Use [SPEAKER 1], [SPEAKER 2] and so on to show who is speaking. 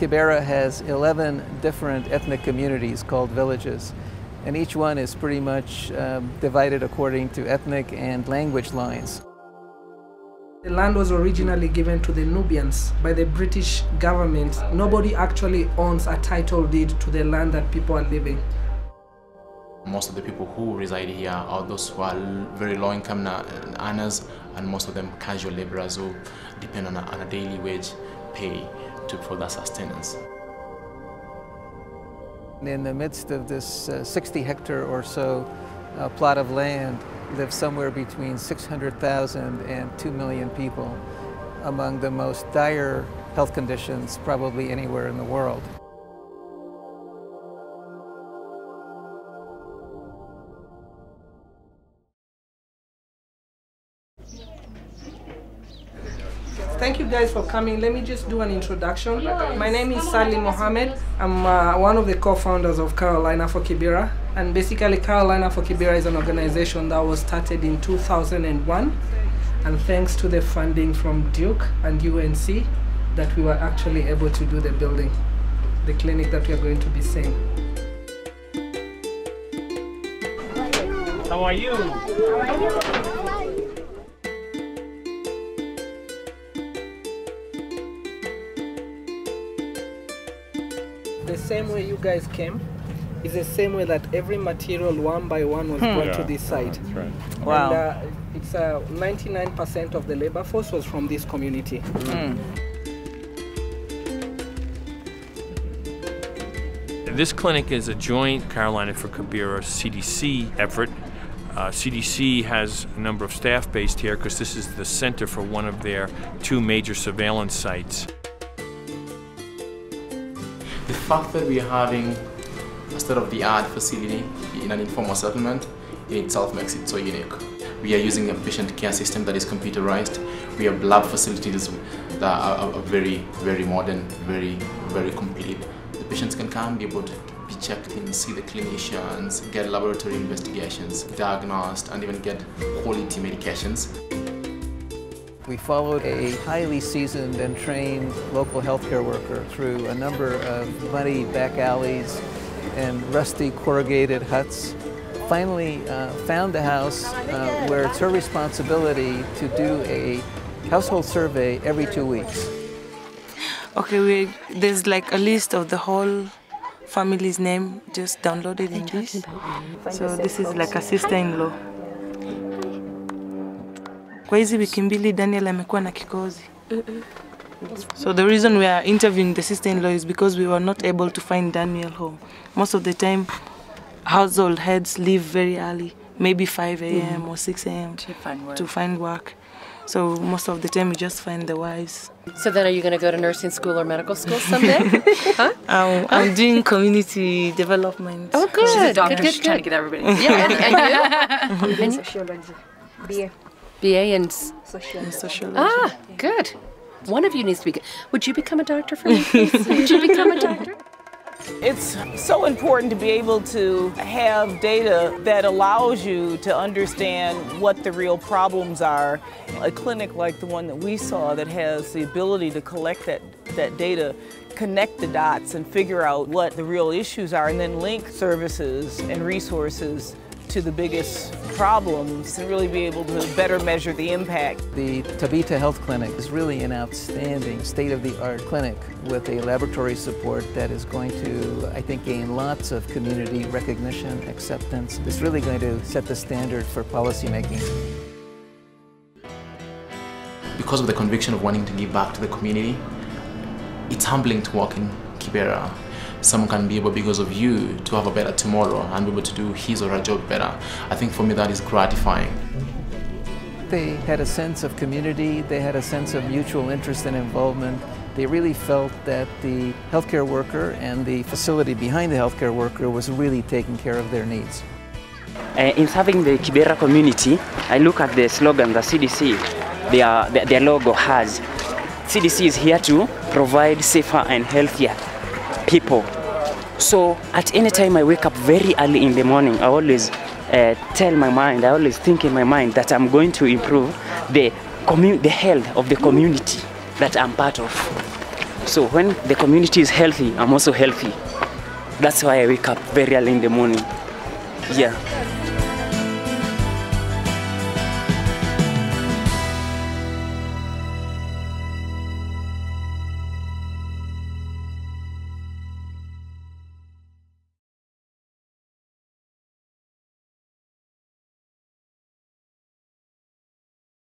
[SPEAKER 1] Kibera has 11 different ethnic communities called villages, and each one is pretty much divided according to ethnic and language lines.
[SPEAKER 2] The land was originally given to the Nubians by the British government. Nobody actually owns a title deed to the land that people are living.
[SPEAKER 3] Most of the people who reside here are those who are very low-income earners, and most of them casual laborers who depend on a daily wage pay for their sustenance.
[SPEAKER 1] In the midst of this 60-hectare or so plot of land live somewhere between 600,000 and 2 million people, among the most dire health conditions probably anywhere in the world.
[SPEAKER 2] Thank you guys for coming. Let me just do an introduction. My name is Salim Mohammed. I'm one of the co-founders of Carolina for Kibera. And basically Carolina for Kibera is an organization that was started in 2001. And thanks to the funding from Duke and UNC that we were actually able to do the building, the clinic that we are going to be seeing.
[SPEAKER 4] How are you? How are you?
[SPEAKER 2] The same way you guys came is the same way that every material one by one was brought to this site.
[SPEAKER 4] That's right.
[SPEAKER 1] Wow.
[SPEAKER 2] And it's 99% of the labor force was from this community.
[SPEAKER 4] This clinic is a joint Carolina for Kibera CDC effort. CDC has a number of staff based here because this is the center for one of their 2 major surveillance sites.
[SPEAKER 3] The fact that we are having a state-of-the-art facility in an informal settlement in itself makes it so unique. We are using a patient care system that is computerized. We have lab facilities that are very, very modern, very, very complete. The patients can come, be able to be checked in, see the clinicians, get laboratory investigations, diagnosed, and even get quality medications.
[SPEAKER 1] We followed a highly seasoned and trained local healthcare worker through a number of muddy back alleys and rusty corrugated huts. Finally found a house where it's her responsibility to do a household survey every 2 weeks.
[SPEAKER 5] Okay, there's like a list of the whole family's name just downloaded in this. So this is like a sister-in-law. Kwa hizi wiki mbili Daniel amekuwa na kikozi. So the reason we are interviewing the sister-in-law is because we were not able to find Daniel home. Most of the time, household heads leave very early, maybe 5 a.m. or 6 a.m. to find work. So most of the time we just find the wives.
[SPEAKER 6] So then are you going to go to nursing school or medical school someday? Huh?
[SPEAKER 5] I'm doing community development.
[SPEAKER 6] Oh, good.
[SPEAKER 7] She's a doctor.
[SPEAKER 6] Good,
[SPEAKER 7] She's trying to get everybody.
[SPEAKER 6] Yeah, and you?
[SPEAKER 7] Sociology. BA.
[SPEAKER 6] BA and
[SPEAKER 5] Sociology.
[SPEAKER 6] Ah, good. One of you needs to be good. Would you become a doctor for me, please? Would you become a doctor?
[SPEAKER 8] It's so important to be able to have data that allows you to understand what the real problems are. A clinic like the one that we saw that has the ability to collect that data, connect the dots and figure out what the real issues are, and then link services and resources to the biggest problems and really be able to better measure the impact.
[SPEAKER 1] The Tabita Health Clinic is really an outstanding state-of-the-art clinic with a laboratory support that is going to, I think, gain lots of community recognition, acceptance. It's really going to set the standard for policymaking.
[SPEAKER 3] Because of the conviction of wanting to give back to the community, it's humbling to work in Kibera. Someone can be able, because of you, to have a better tomorrow and be able to do his or her job better. I think for me that is gratifying.
[SPEAKER 1] They had a sense of community, they had a sense of mutual interest and involvement. They really felt that the healthcare worker and the facility behind the healthcare worker was really taking care of their needs.
[SPEAKER 9] In serving the Kibera community, I look at the slogan the CDC, their logo has. CDC is here to provide safer and healthier people. So at any time I wake up very early in the morning, I always tell my mind, I always think in my mind that I'm going to improve the health of the community that I'm part of. So when the community is healthy, I'm also healthy. That's why I wake up very early in the morning. Yeah.